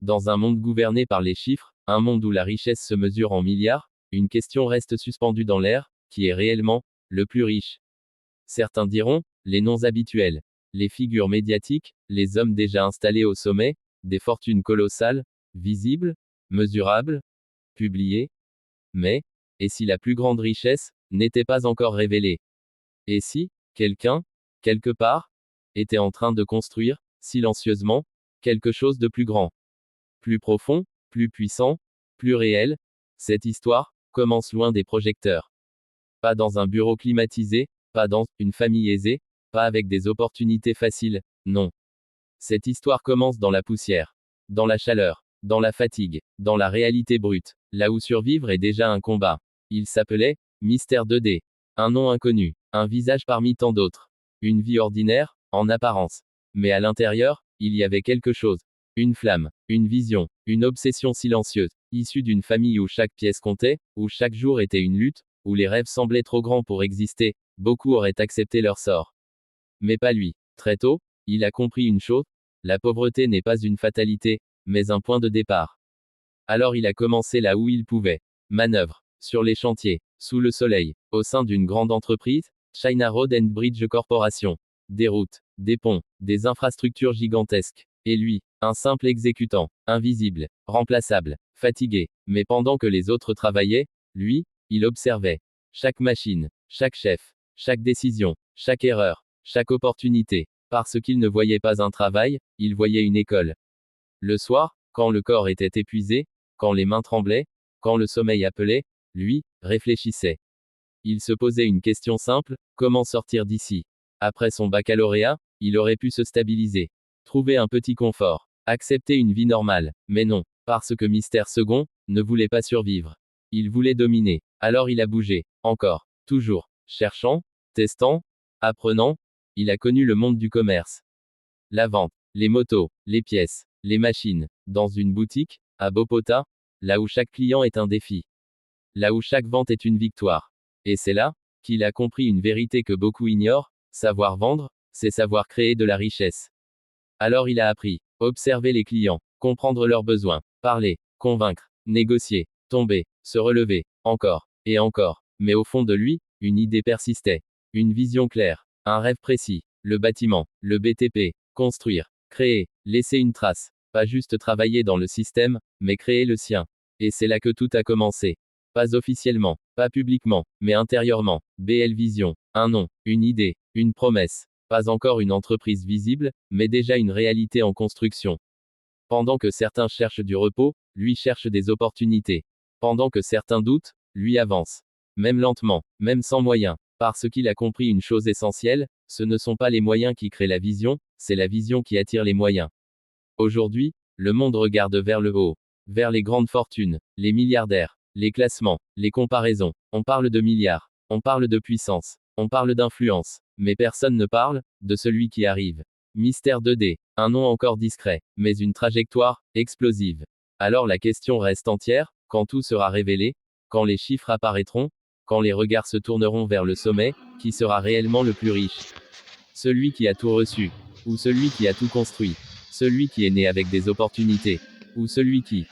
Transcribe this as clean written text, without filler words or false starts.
Dans un monde gouverné par les chiffres, un monde où la richesse se mesure en milliards, une question reste suspendue dans l'air, qui est réellement le plus riche? Certains diront, les noms habituels. Les figures médiatiques, les hommes déjà installés au sommet, des fortunes colossales, visibles, mesurables, publiées. Mais, et si la plus grande richesse n'était pas encore révélée? Et si, quelqu'un, quelque part, était en train de construire, silencieusement, quelque chose de plus grand, plus profond, plus puissant, plus réel? Cette histoire commence loin des projecteurs. Pas dans un bureau climatisé, pas dans une famille aisée, pas avec des opportunités faciles, non. Cette histoire commence dans la poussière, dans la chaleur, dans la fatigue, dans la réalité brute, là où survivre est déjà un combat. Il s'appelait Mystère 2D. Un nom inconnu, un visage parmi tant d'autres. Une vie ordinaire, en apparence. Mais à l'intérieur, il y avait quelque chose. Une flamme, une vision, une obsession silencieuse, issue d'une famille où chaque pièce comptait, où chaque jour était une lutte, où les rêves semblaient trop grands pour exister. Beaucoup auraient accepté leur sort. Mais pas lui. Très tôt, il a compris une chose, la pauvreté n'est pas une fatalité, mais un point de départ. Alors il a commencé là où il pouvait. Manœuvre, sur les chantiers, sous le soleil, au sein d'une grande entreprise, China Road and Bridge Corporation. Des routes, des ponts, des infrastructures gigantesques. Et lui, un simple exécutant, invisible, remplaçable, fatigué. Mais pendant que les autres travaillaient, lui, il observait. Chaque machine, chaque chef, chaque décision, chaque erreur, chaque opportunité. Parce qu'il ne voyait pas un travail, il voyait une école. Le soir, quand le corps était épuisé, quand les mains tremblaient, quand le sommeil appelait, lui, réfléchissait. Il se posait une question simple, comment sortir d'ici? Après son baccalauréat, il aurait pu se stabiliser. Trouver un petit confort. Accepter une vie normale. Mais non. Parce que Mystère Second ne voulait pas survivre. Il voulait dominer. Alors il a bougé. Encore. Toujours. Cherchant. Testant. Apprenant. Il a connu le monde du commerce. La vente. Les motos. Les pièces. Les machines. Dans une boutique. À Bopota. Là où chaque client est un défi. Là où chaque vente est une victoire. Et c'est là qu'il a compris une vérité que beaucoup ignorent. Savoir vendre, c'est savoir créer de la richesse. Alors il a appris. Observer les clients. Comprendre leurs besoins. Parler. Convaincre. Négocier. Tomber. Se relever. Encore. Et encore. Mais au fond de lui, une idée persistait. Une vision claire. Un rêve précis. Le bâtiment. Le BTP. Construire. Créer. Laisser une trace. Pas juste travailler dans le système, mais créer le sien. Et c'est là que tout a commencé. Pas officiellement, pas publiquement, mais intérieurement. BL Vision. Un nom, une idée, une promesse. Pas encore une entreprise visible, mais déjà une réalité en construction. Pendant que certains cherchent du repos, lui cherche des opportunités. Pendant que certains doutent, lui avance. Même lentement, même sans moyens. Parce qu'il a compris une chose essentielle, ce ne sont pas les moyens qui créent la vision, c'est la vision qui attire les moyens. Aujourd'hui, le monde regarde vers le haut. Vers les grandes fortunes, les milliardaires, les classements, les comparaisons. On parle de milliards. On parle de puissance. On parle d'influence. Mais personne ne parle de celui qui arrive. Mystère 2D. Un nom encore discret, mais une trajectoire explosive. Alors la question reste entière, quand tout sera révélé, quand les chiffres apparaîtront, quand les regards se tourneront vers le sommet, qui sera réellement le plus riche? Celui qui a tout reçu, ou celui qui a tout construit? Celui qui est né avec des opportunités, ou celui qui